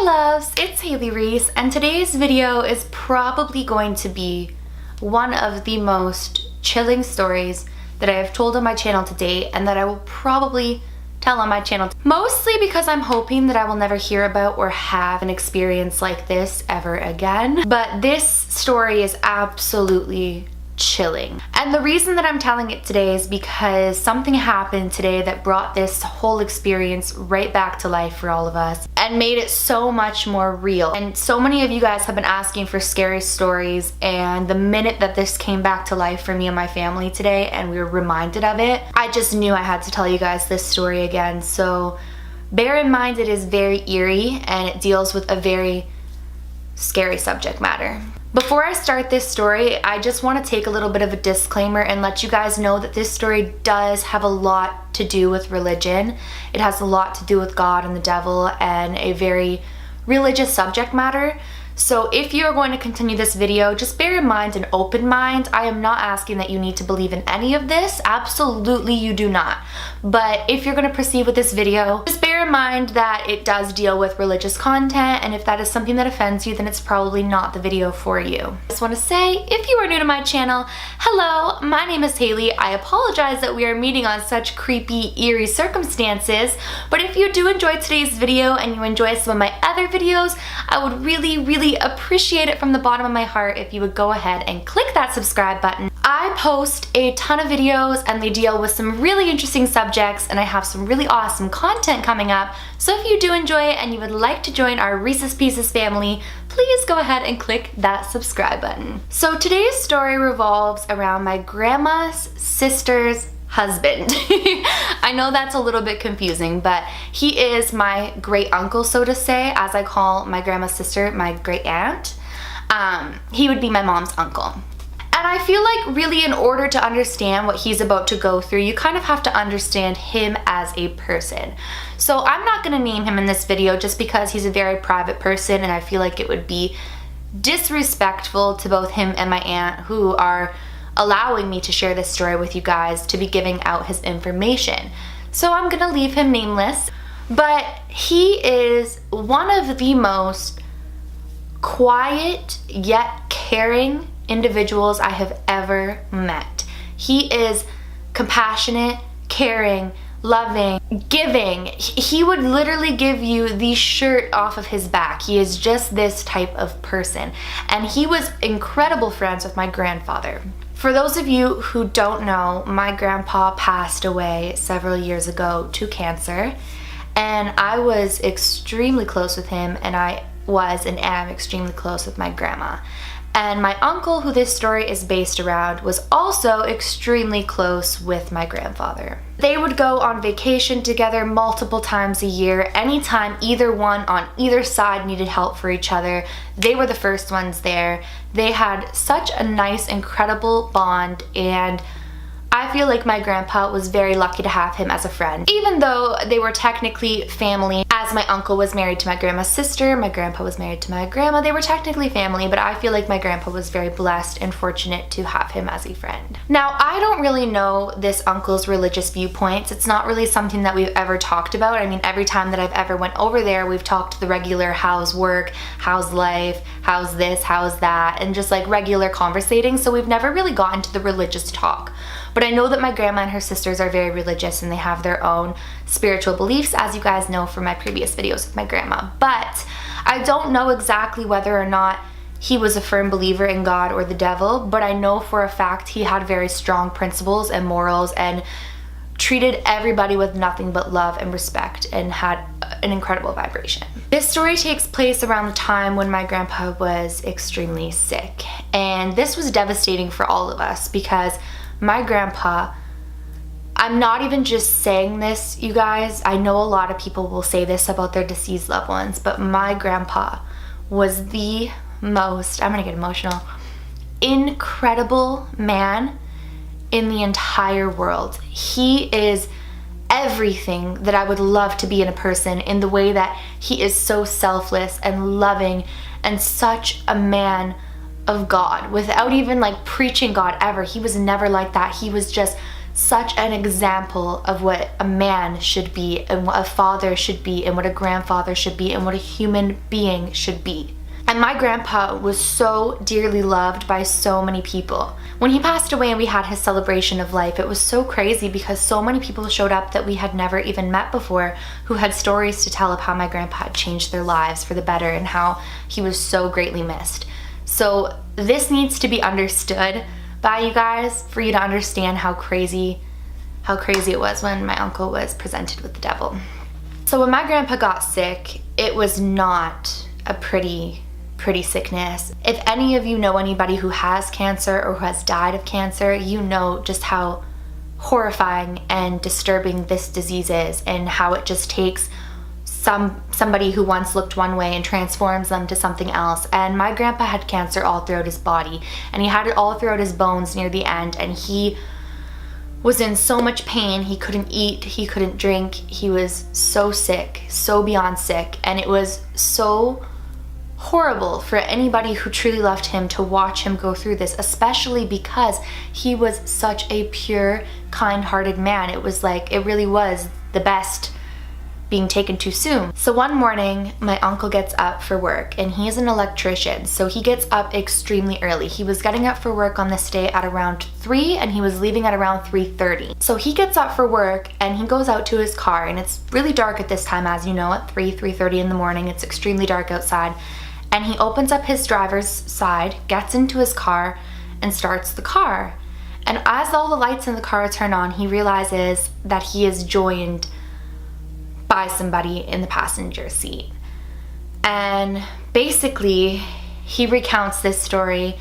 loves, it's Haley Reese, and today's video is probably going to be one of the most chilling stories that I have told on my channel to date, and that I will probably tell on my channel. Mostly because I'm hoping that I will never hear about or have an experience like this ever again. But this story is absolutely chilling. And the reason that I'm telling it today is because something happened today that brought this whole experience right back to life for all of us and made it so much more real. And so many of you guys have been asking for scary stories, and the minute that this came back to life for me and my family today and we were reminded of it, I just knew I had to tell you guys this story again. So bear in mind it is very eerie and it deals with a very scary subject matter. Before I start this story, I just want to take a little bit of a disclaimer and let you guys know that this story does have a lot to do with religion. It has a lot to do with God and the devil and a very religious subject matter. So if you're going to continue this video, just bear in mind an open mind. I am not asking that you need to believe in any of this. Absolutely you do not. But if you're going to proceed with this video, just bear in mind that it does deal with religious content, and if that is something that offends you, then it's probably not the video for you. I just want to say, if you are new to my channel, hello, my name is Haley. I apologize that we are meeting on such creepy, eerie circumstances, but if you do enjoy today's video and you enjoy some of my other videos, I would really appreciate it from the bottom of my heart if you would go ahead and click that subscribe button. I post a ton of videos and they deal with some really interesting subjects, and I have some really awesome content coming up. So if you do enjoy it and you would like to join our Reese's Pieces family, please go ahead and click that subscribe button. So today's story revolves around my grandma's sister's husband. I know that's a little bit confusing, but he is my great uncle, so to say, as I call my grandma's sister my great aunt. He would be my mom's uncle. And I feel like really in order to understand what he's about to go through, you kind of have to understand him as a person. So I'm not going to name him in this video just because he's a very private person, and I feel like it would be disrespectful to both him and my aunt, who are allowing me to share this story with you guys, to be giving out his information. So I'm gonna leave him nameless, but he is one of the most quiet yet caring individuals I have ever met. He is compassionate, caring, loving, giving. He would literally give you the shirt off of his back. He is just this type of person. And he was incredible friends with my grandfather. For those of you who don't know, my grandpa passed away several years ago to cancer, and I was extremely close with him, and I was and am extremely close with my grandma. And my uncle, who this story is based around, was also extremely close with my grandfather. They would go on vacation together multiple times a year. Anytime either one on either side needed help for each other, they were the first ones there. They had such a nice, incredible bond, and I feel like my grandpa was very lucky to have him as a friend. Even though they were technically family, as my uncle was married to my grandma's sister, my grandpa was married to my grandma, they were technically family, but I feel like my grandpa was very blessed and fortunate to have him as a friend. Now, I don't really know this uncle's religious viewpoints. It's not really something that we've ever talked about. I mean, every time that I've ever went over there, we've talked the regular how's work, how's life, how's this, how's that, and just like regular conversating, so we've never really gotten to the religious talk. But I know that my grandma and her sisters are very religious and they have their own spiritual beliefs, as you guys know from my previous videos with my grandma. But I don't know exactly whether or not he was a firm believer in God or the devil, but I know for a fact he had very strong principles and morals and treated everybody with nothing but love and respect and had an incredible vibration. This story takes place around the time when my grandpa was extremely sick, and this was devastating for all of us because my grandpa, I'm not even just saying this, you guys, I know a lot of people will say this about their deceased loved ones, but my grandpa was the most, I'm gonna get emotional, incredible man in the entire world. He is everything that I would love to be in a person, in the way that he is so selfless and loving and such a man of God without even like preaching God ever. He was never like that. He was just such an example of what a man should be, and what a father should be, and what a grandfather should be, and what a human being should be. And my grandpa was so dearly loved by so many people. When he passed away and we had his celebration of life, it was so crazy because so many people showed up that we had never even met before, who had stories to tell of how my grandpa had changed their lives for the better and how he was so greatly missed. So this needs to be understood by you guys for you to understand how crazy it was when my uncle was presented with the devil. So when my grandpa got sick, it was not a pretty sickness. If any of you know anybody who has cancer or who has died of cancer, you know just how horrifying and disturbing this disease is, and how it just takes somebody who once looked one way and transforms them to something else. And my grandpa had cancer all throughout his body, and he had it all throughout his bones near the end, and he was in so much pain. He couldn't eat, he couldn't drink, he was so sick, so beyond sick, and it was so horrible for anybody who truly loved him to watch him go through this, especially because he was such a pure, kind-hearted man. It was like, it really was the best being taken too soon. So one morning, my uncle gets up for work, and he's an electrician, so he gets up extremely early. He was getting up for work on this day at around 3, and he was leaving at around 3:30. So he gets up for work, and he goes out to his car, and it's really dark at this time, as you know, at 3:30 in the morning. It's extremely dark outside. And he opens up his driver's side, gets into his car, and starts the car. And as all the lights in the car turn on, he realizes that he is joined by somebody in the passenger seat. And basically, he recounts this story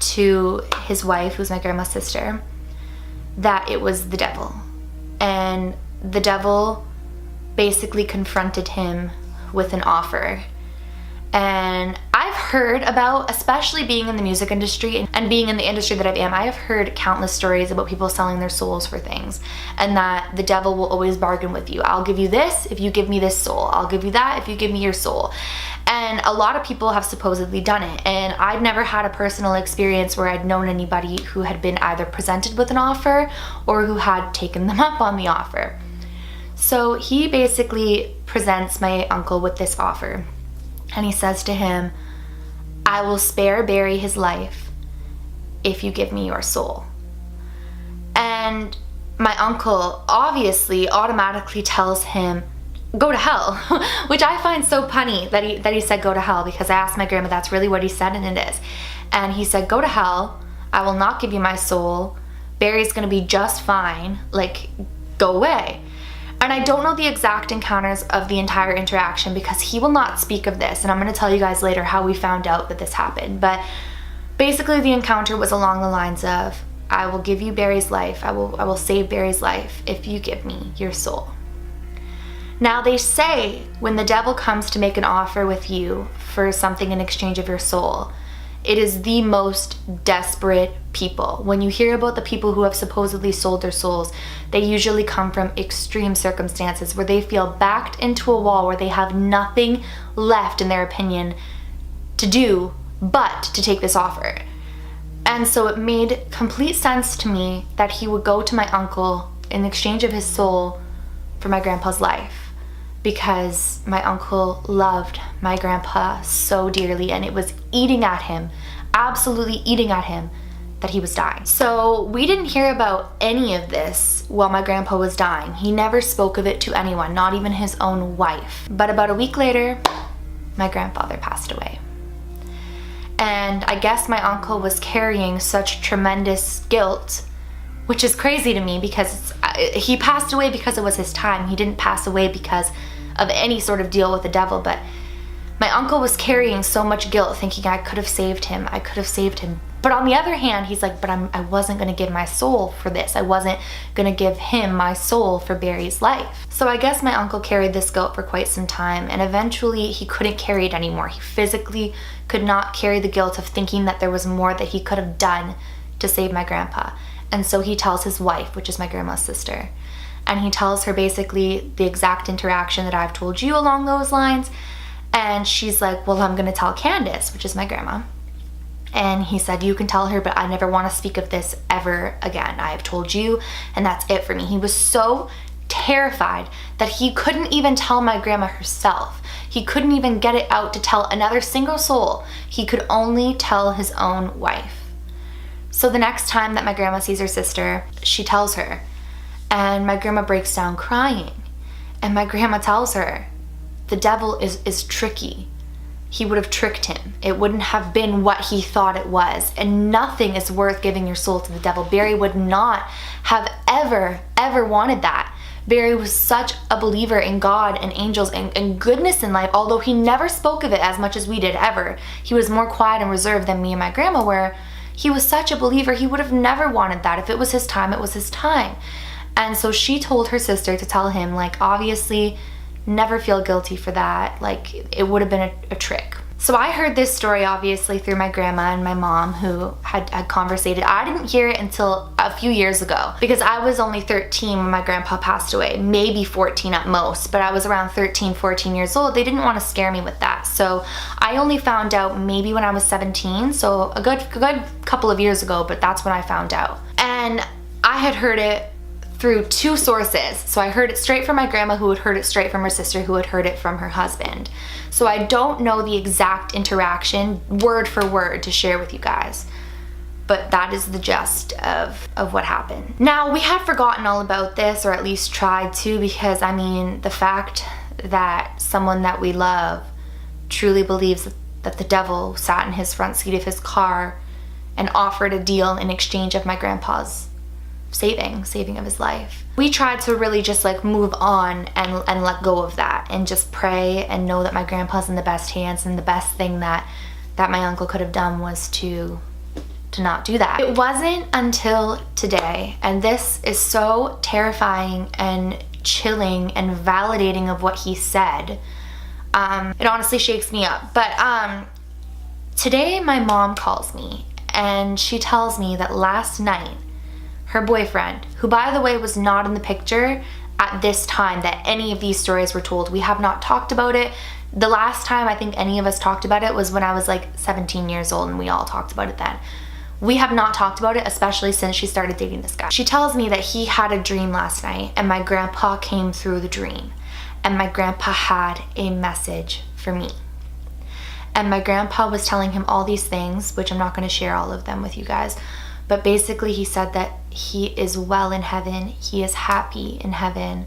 to his wife, who's my grandma's sister, that it was the devil. And the devil basically confronted him with an offer. And I've heard about, especially being in the music industry and being in the industry that I am, I have heard countless stories about people selling their souls for things, and that the devil will always bargain with you. I'll give you this if you give me this soul. I'll give you that if you give me your soul. And a lot of people have supposedly done it, and I'd never had a personal experience where I'd known anybody who had been either presented with an offer or who had taken them up on the offer. So he basically presents my uncle with this offer. And he says to him, I will spare Barry his life if you give me your soul. And my uncle obviously automatically tells him, go to hell, which I find so funny that he said go to hell, because I asked my grandma, that's really what he said, and it is. And he said, go to hell, I will not give you my soul, Barry's gonna be just fine, like, go away. And I don't know the exact encounters of the entire interaction because he will not speak of this, and I'm going to tell you guys later how we found out that this happened. But basically the encounter was along the lines of, I will give you Barry's life, I will save Barry's life if you give me your soul. Now they say when the devil comes to make an offer with you for something in exchange of your soul, it is the most desperate people. When you hear about the people who have supposedly sold their souls, they usually come from extreme circumstances where they feel backed into a wall, where they have nothing left, in their opinion, to do but to take this offer. And so it made complete sense to me that he would go to my uncle in exchange of his soul for my grandpa's life, because my uncle loved my grandpa so dearly, and it was eating at him, absolutely eating at him, that he was dying. So we didn't hear about any of this while my grandpa was dying. He never spoke of it to anyone, not even his own wife. But about a week later, my grandfather passed away. And I guess my uncle was carrying such tremendous guilt, which is crazy to me because he passed away because it was his time. He didn't pass away because of any sort of deal with the devil, but my uncle was carrying so much guilt, thinking I could have saved him, I could have saved him. But on the other hand, he's like, but I wasn't gonna give my soul for this. I wasn't gonna give him my soul for Barry's life. So I guess my uncle carried this guilt for quite some time, and eventually he couldn't carry it anymore. He physically could not carry the guilt of thinking that there was more that he could have done to save my grandpa. And so he tells his wife, which is my grandma's sister, and he tells her basically the exact interaction that I've told you along those lines. And she's like, well, I'm gonna tell Candace, which is my grandma. And he said, you can tell her, but I never want to speak of this ever again. I have told you, and that's it for me. He was so terrified that he couldn't even tell my grandma herself. He couldn't even get it out to tell another single soul. He could only tell his own wife. So the next time that my grandma sees her sister, she tells her, and my grandma breaks down crying. And my grandma tells her, the devil is tricky. He would have tricked him. It wouldn't have been what he thought it was. And nothing is worth giving your soul to the devil. Barry would not have ever wanted that. Barry was such a believer in God and angels and goodness in life, although he never spoke of it as much as we did ever. He was more quiet and reserved than me and my grandma were. He was such a believer, he would have never wanted that. If it was his time, it was his time. And so she told her sister to tell him, like, obviously, never feel guilty for that. Like, it would have been a trick. So I heard this story obviously through my grandma and my mom, who had conversated. I didn't hear it until a few years ago because I was only 13 when my grandpa passed away, maybe 14 at most, but I was around 13, 14 years old. They didn't want to scare me with that. So I only found out maybe when I was 17, so a good couple of years ago, but that's when I found out. And I had heard it through two sources. So I heard it straight from my grandma, who had heard it straight from her sister, who had heard it from her husband. So I don't know the exact interaction word for word to share with you guys, but that is the gist of what happened. Now, we have forgotten all about this, or at least tried to, because I mean, the fact that someone that we love truly believes that the devil sat in his front seat of his car and offered a deal in exchange of my grandpa's saving of his life. We tried to really just like move on and let go of that and just pray and know that my grandpa's in the best hands, and the best thing that my uncle could have done was to not do that. It wasn't until today, and this is so terrifying and chilling and validating of what he said. It honestly shakes me up. But today my mom calls me and she tells me that last night her boyfriend, who by the way was not in the picture at this time that any of these stories were told, we have not talked about it. The last time I think any of us talked about it was when I was like 17 years old, and we all talked about it then. We have not talked about it, especially since she started dating this guy. She tells me that he had a dream last night and my grandpa came through the dream, and my grandpa had a message for me. And my grandpa was telling him all these things, which I'm not going to share all of them with you guys, but basically he said that he is well in heaven, he is happy in heaven,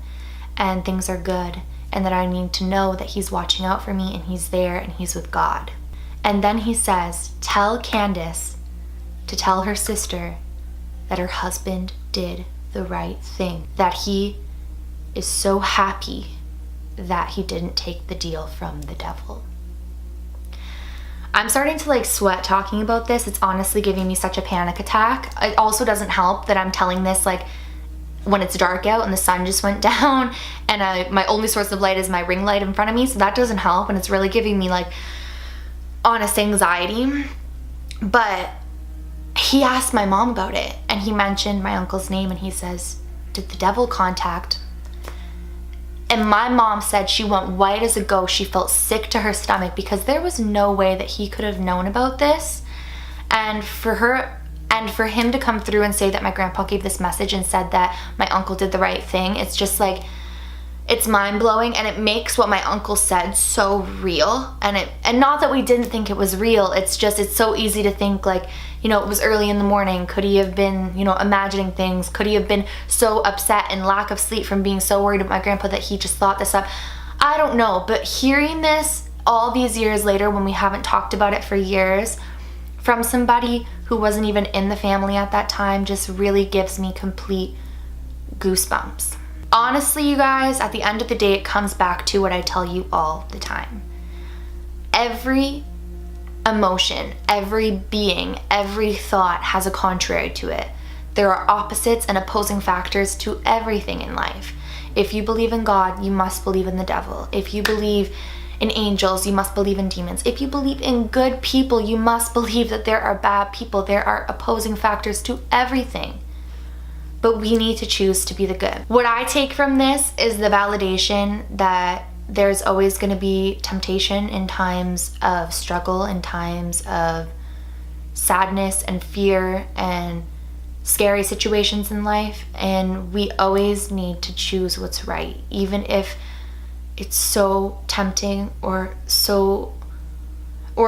and things are good, and that I need to know that he's watching out for me and he's there and he's with God. And then he says, tell Candace to tell her sister that her husband did the right thing, that he is so happy that he didn't take the deal from the devil. I'm starting to like sweat talking about this. It's honestly giving me such a panic attack. It also doesn't help that I'm telling this like when it's dark out and the sun just went down, and my only source of light is my ring light in front of me, so that doesn't help, and it's really giving me like honest anxiety. But he asked my mom about it, and he mentioned my uncle's name, and he says, did the devil contact? And my mom said she went white as a ghost. She felt sick to her stomach because there was no way that he could have known about this. And for him to come through and say that my grandpa gave this message and said that my uncle did the right thing, it's just like, it's mind-blowing, and it makes what my uncle said so real. And not that we didn't think it was real, it's just, it's so easy to think like, you know, it was early in the morning. Could he have been, you know, imagining things? Could he have been so upset and lack of sleep from being so worried about my grandpa that he just thought this up? I don't know, but hearing this all these years later when we haven't talked about it for years from somebody who wasn't even in the family at that time just really gives me complete goosebumps. Honestly, you guys, at the end of the day, it comes back to what I tell you all the time. Every emotion, every being, every thought has a contrary to it. There are opposites and opposing factors to everything in life. If you believe in God, you must believe in the devil. If you believe in angels, you must believe in demons. If you believe in good people, you must believe that there are bad people. There are opposing factors to everything. But we need to choose to be the good. What I take from this is the validation that there's always going to be temptation in times of struggle, in times of sadness and fear and scary situations in life, and we always need to choose what's right, even if it's so tempting or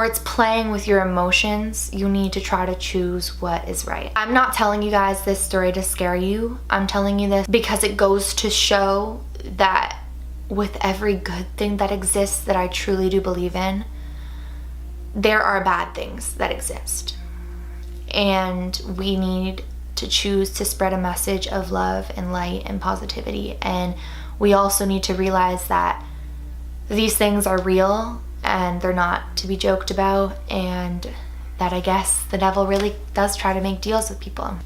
it's playing with your emotions. You need to try to choose what is right. I'm not telling you guys this story to scare you. I'm telling you this because it goes to show that with every good thing that exists that I truly do believe in, there are bad things that exist. And we need to choose to spread a message of love and light and positivity. And we also need to realize that these things are real and they're not to be joked about, and that I guess the devil really does try to make deals with people.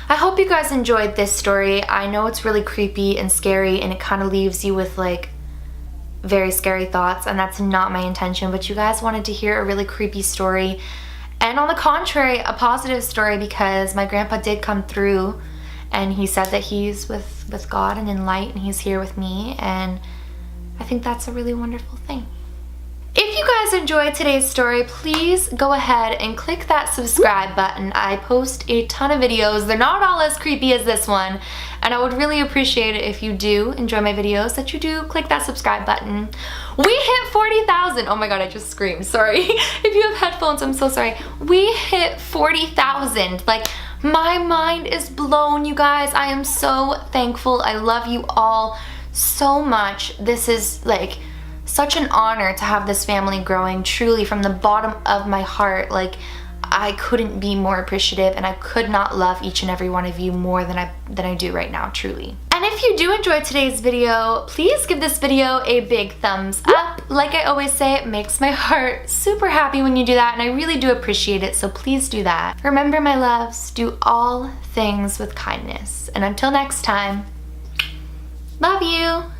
I hope you guys enjoyed this story. I know it's really creepy and scary, and it kind of leaves you with like very scary thoughts, and that's not my intention, but you guys wanted to hear a really creepy story, and on the contrary, a positive story, because my grandpa did come through and he said that he's with God and in light, and he's here with me, and I think that's a really wonderful thing. If you guys enjoyed today's story, please go ahead and click that subscribe button. I post a ton of videos. They're not all as creepy as this one, and I would really appreciate it if you do enjoy my videos, that you do click that subscribe button. We hit 40,000. Oh my god, I just screamed. Sorry. If you have headphones, I'm so sorry. We hit 40,000. Like, my mind is blown, you guys. I am so thankful. I love you all so much. This is like such an honor to have this family growing, truly from the bottom of my heart. Like, I couldn't be more appreciative, and I could not love each and every one of you more than I do right now, truly. And if you do enjoy today's video, please give this video a big thumbs up. Like I always say, it makes my heart super happy when you do that, and I really do appreciate it, so please do that. Remember, my loves, do all things with kindness. And until next time, love you!